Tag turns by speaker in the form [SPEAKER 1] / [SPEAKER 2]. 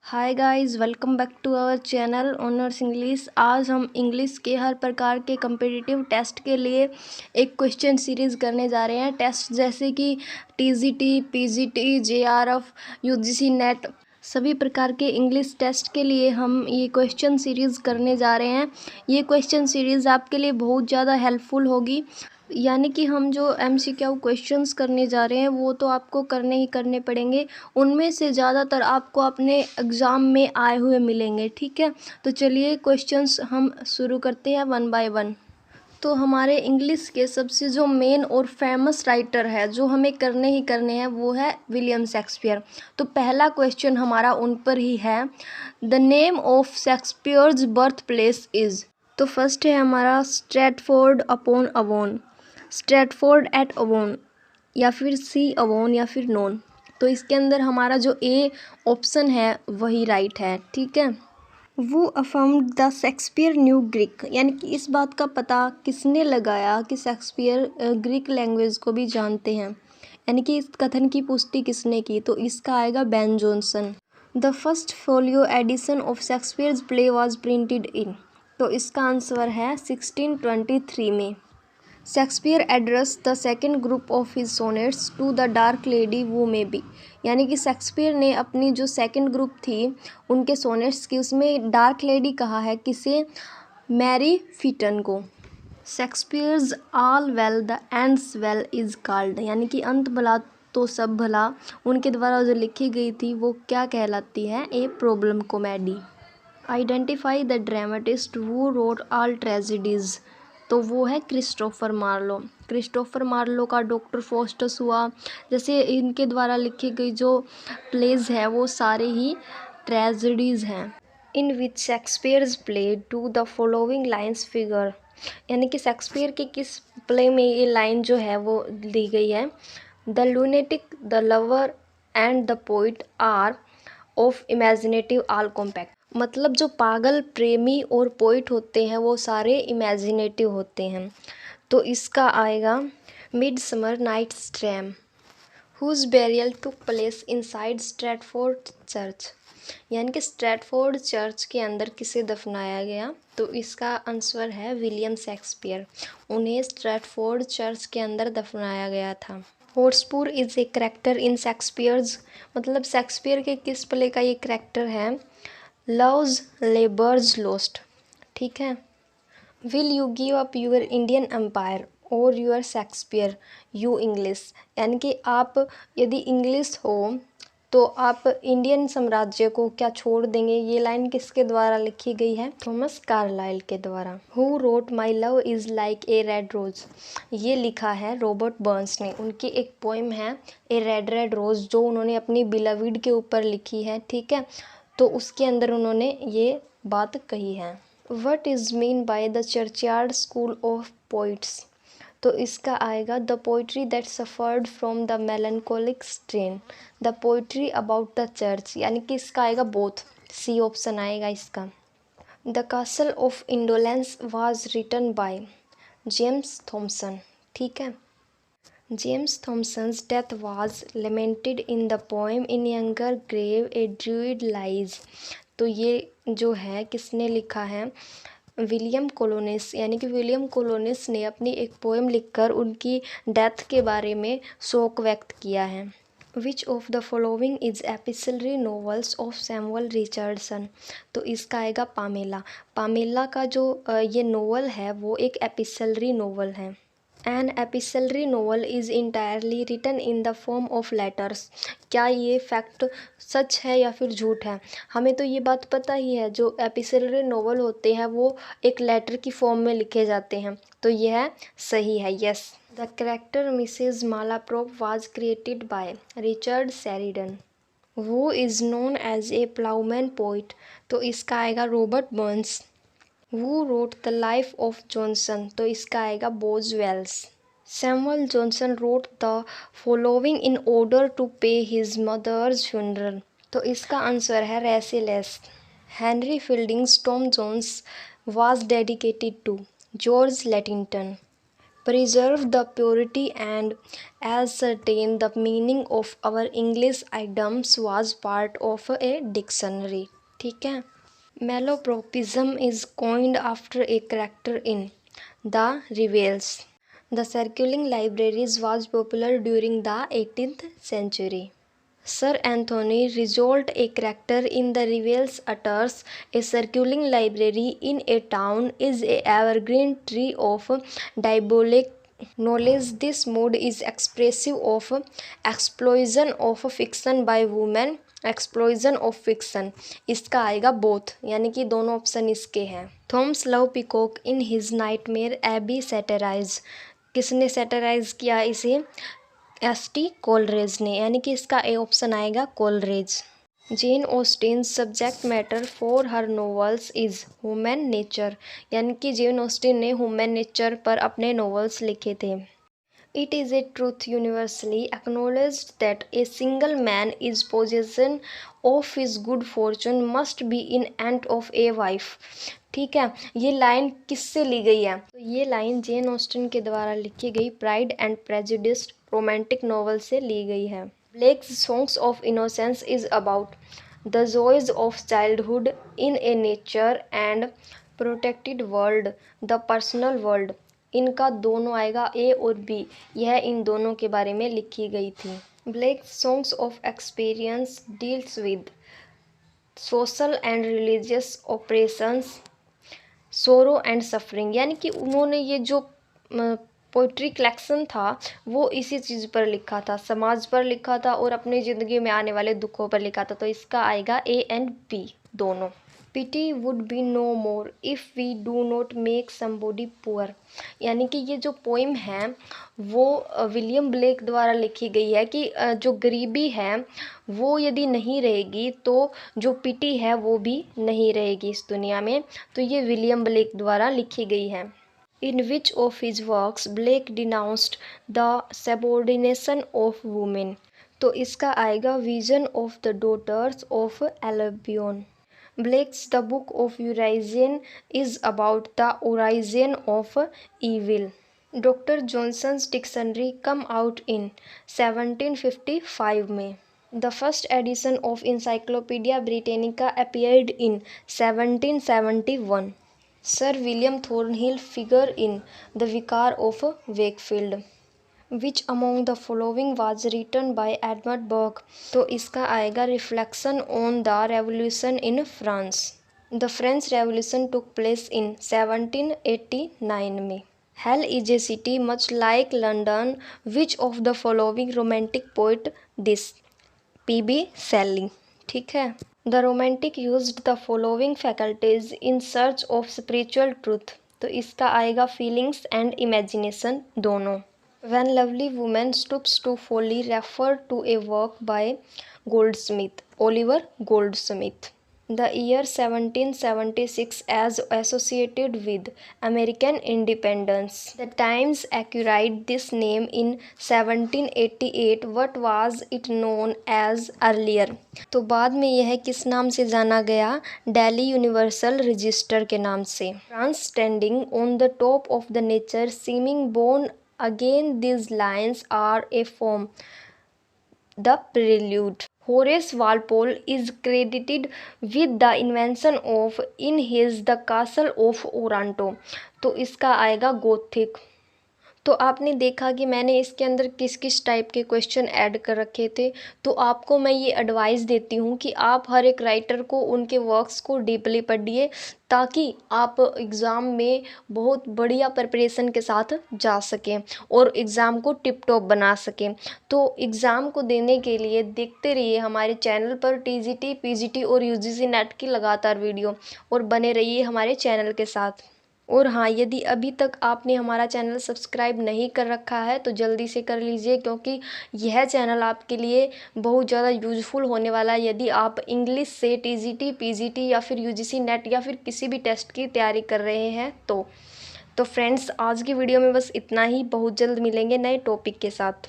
[SPEAKER 1] Hi guys, welcome back to our channel Honours English. आज हम English के हर प्रकार के कम्पिटिटिव टेस्ट के लिए एक क्वेश्चन सीरीज़ करने जा रहे हैं। टेस्ट जैसे कि TGT, PGT, JRF, UGC net, सभी प्रकार के इंग्लिश टेस्ट के लिए हम ये क्वेश्चन सीरीज़ करने जा रहे हैं। ये क्वेश्चन सीरीज़ आपके लिए बहुत ज़्यादा हेल्पफुल होगी। यानी कि हम जो एमसीक्यू क्वेश्चंस करने जा रहे हैं वो तो आपको करने ही करने पड़ेंगे। उनमें से ज़्यादातर आपको अपने एग्ज़ाम में आए हुए मिलेंगे, ठीक है। तो चलिए क्वेश्चंस हम शुरू करते हैं वन बाय वन। तो हमारे इंग्लिश के सबसे जो मेन और फेमस राइटर है जो हमें करने ही करने हैं वो है विलियम शेक्सपियर। तो पहला क्वेश्चन हमारा उन पर ही है। The name of Shakespeare's birth place is. तो फर्स्ट है हमारा स्ट्रैटफोर्ड अपॉन अवोन, स्ट्रैटफोर्ड एट अवोन, या फिर सी अवोन, या फिर नोन। तो इसके अंदर हमारा जो ए ऑप्शन है वही राइट है, ठीक है। वो affirmed the Shakespeare new Greek, यानी कि इस बात का पता किसने लगाया कि शेक्सपियर ग्रीक लैंग्वेज को भी जानते हैं, यानी कि इस कथन की पुष्टि किसने की। तो इसका आएगा Ben Jonson. The first folio edition of Shakespeare's play was printed in. तो इसका आंसर है 1623 में। Shakespeare address the second group of his sonnets to the dark lady वो मे बी, यानी कि शेक्सपियर ने अपनी जो सेकेंड ग्रुप थी उनके सोनेट्स की, उसमें डार्क लेडी कहा है किसे? मैरी फिटन को। Shakespeare's all well the ends well is called, यानी कि अंत भला तो सब भला उनके द्वारा जो लिखी गई थी वो क्या कहलाती है? A problem comedy. Identify the dramatist who wrote all tragedies. तो वो है क्रिस्टोफर मार्लो। क्रिस्टोफर मार्लो का डॉक्टर फॉस्टस हुआ, जैसे इनके द्वारा लिखी गई जो प्लेज है वो सारे ही ट्रेजेडीज़ हैं। In which Shakespeare's play do the following lines figure, यानी कि शेक्सपियर के किस प्ले में ये लाइन जो है वो दी गई है? The lunatic, the lover and the poet are of imaginative all compact. मतलब जो पागल, प्रेमी और पोइट होते हैं वो सारे इमेजिनेटिव होते हैं। तो इसका आएगा Midsummer Night's Dream, whose burial took place inside Stratford church, यानी कि स्ट्रैटफोर्ड चर्च के अंदर किसे दफनाया गया? तो इसका आंसर है विलियम शेक्सपियर। उन्हें स्ट्रैटफोर्ड चर्च के अंदर दफनाया गया था। Hotspur is a character in Shakespeare's, मतलब शेक्सपियर के किस प्ले का ये करेक्टर है? लव्स लेबर्स लोस्ट, ठीक है। Will you give up your Indian empire और यूर शेक्सपियर यू इंग्लिश, यानी कि आप यदि इंग्लिश हो तो आप इंडियन साम्राज्य को क्या छोड़ देंगे? ये लाइन किसके द्वारा लिखी गई है? थॉमस कार्लाइल के द्वारा। Who wrote my love is like a red rose, ये लिखा है रॉबर्ट बर्न्स ने। उनकी एक पोइम है ए रेड रेड रोज जो उन्होंने अपनी बिलविड के ऊपर लिखी है, ठीक है। तो उसके अंदर उन्होंने ये बात कही है। What is mean by the churchyard school of poets. तो इसका आएगा the poetry that suffered from the melancholic strain, the poetry about the church, यानी कि इसका आएगा बोथ, सी ऑप्शन आएगा इसका। The castle of indolence was written by James Thomson, ठीक है। James Thomson's death was lamented in the poem in younger grave a druid lies. तो ये जो है किसने लिखा है? विलियम कोलोनिस, यानी कि विलियम कोलोनिस ने अपनी एक पोएम लिखकर उनकी डेथ के बारे में शोक व्यक्त किया है। Which of the following is epistolary novels of Samuel Richardson. तो इसका आएगा पामेला। पामेला का जो ये नोवेल है वो एक एपिसलरी नोवेल है। An epistolary novel is entirely written in the form of letters. क्या ये फैक्ट सच है या फिर झूठ है? हमें तो ये बात पता ही है, जो एपिसलरी नोवेल होते हैं वो एक लेटर की फॉर्म में लिखे जाते हैं। तो यह सही है, yes. The character Mrs Malaprop was created by Richard Sheridan, वो is known as a ploughman poet. तो इसका आएगा Robert Burns. Who wrote the life of Johnson? तो इसका आएगा Boswell. Samuel Johnson wrote the following in order to pay his mother's funeral। तो इसका answer है Rasselas. Henry Fielding's Tom Jones was dedicated to George Lyttelton. preserve the purity and ascertain the meaning of our English items was part of a dictionary। ठीक है। Malapropism is coined after a character in The Revels। The circulating libraries was popular during the 18th century। Sir Anthony Rezolt, a character in The Revels, utters, a circulating library in a town is a evergreen tree of diabolic knowledge। This mood is expressive of explosion of fiction by women। Explosion of fiction, इसका आएगा both, यानी कि दोनों option इसके हैं। Thomas Love Peacock in his Nightmare Abbey satirize. किसने satirize किया इसे? एस.टी. कोलरेज ने, यानी कि इसका ए ऑप्शन आएगा Coleridge. Jane Austen subject matter for her novels is human nature, यानी कि जेन ऑस्टिन ने ह्यूमन नेचर पर अपने नॉवेल्स लिखे थे। It is a truth universally acknowledged that a single man is possession of his good fortune must be in end of a wife। ठीक है, ये लाइन किससे ली गई है? तो ये लाइन जेन ऑस्टिन के द्वारा लिखी गई Pride and Prejudice romantic novel से ली गई है। Blake's Songs of Innocence is about the joys of childhood in a nature and protected world, the personal world. इनका दोनों आएगा ए और बी, यह इन दोनों के बारे में लिखी गई थी। Blake Songs of Experience deals with social and religious operations, sorrow and suffering, यानी कि उन्होंने ये जो पोइट्री कलेक्शन था वो इसी चीज़ पर लिखा था, समाज पर लिखा था और अपनी ज़िंदगी में आने वाले दुखों पर लिखा था। तो इसका आएगा ए एंड बी दोनों। Pity would be no more if we do not make somebody poor, यानी कि ये जो पोइम है वो विलियम ब्लेक द्वारा लिखी गई है कि जो गरीबी है वो यदि नहीं रहेगी तो जो पिटी है वो भी नहीं रहेगी इस दुनिया में। तो ये विलियम ब्लेक द्वारा लिखी गई है। In which of his works Blake denounced the subordination of women, तो इसका आएगा vision of the daughters of Albion. Blake's The Book of Urizen is about the origin of evil। Dr. Johnson's Dictionary come out in 1755 में। The first edition of Encyclopedia Britannica appeared in 1771। Sir William Thornhill figure in The Vicar of Wakefield। Which among the following was written by Edmund Burke, तो इसका आएगा reflection on the revolution in France. The French revolution took place in 1789 में। Hell is a city much like London, which of the following romantic poet this? P B. Shelley. ठीक है। The romantic used the following faculties in search of spiritual truth, तो इसका आएगा feelings and imagination दोनों। When Lovely Woman Stoops to Folly referred to a work by Goldsmith, Oliver Goldsmith। The year 1776 as associated with American independence। The Times acquired this name in 1788। What was it known as earlier? तो बाद में यह किस नाम से जाना गया? Daily universal register के नाम से। France standing on the top of the nature seeming born again, these lines are a form, the prelude। Horace Walpole is credited with the invention of in his The Castle of Otranto, तो इसका आएगा Gothic. तो आपने देखा कि मैंने इसके अंदर किस किस टाइप के क्वेश्चन ऐड कर रखे थे। तो आपको मैं ये एडवाइस देती हूँ कि आप हर एक राइटर को उनके वर्क्स को डीपली पढ़िए ताकि आप एग्ज़ाम में बहुत बढ़िया प्रिपरेशन के साथ जा सकें और एग्ज़ाम को टिप टॉप बना सकें। तो एग्ज़ाम को देने के लिए देखते रहिए हमारे चैनल पर टीजीटी, पीजीटी और यूजीसी नेट की लगातार वीडियो, और बने रहिए हमारे चैनल के साथ। और हाँ, यदि अभी तक आपने हमारा चैनल सब्सक्राइब नहीं कर रखा है तो जल्दी से कर लीजिए, क्योंकि यह चैनल आपके लिए बहुत ज़्यादा यूज़फुल होने वाला है यदि आप इंग्लिश से टीजीटी, पीजीटी या फिर यूजीसी नेट या फिर किसी भी टेस्ट की तैयारी कर रहे हैं। तो फ्रेंड्स, आज की वीडियो में बस इतना ही। बहुत जल्द मिलेंगे नए टॉपिक के साथ।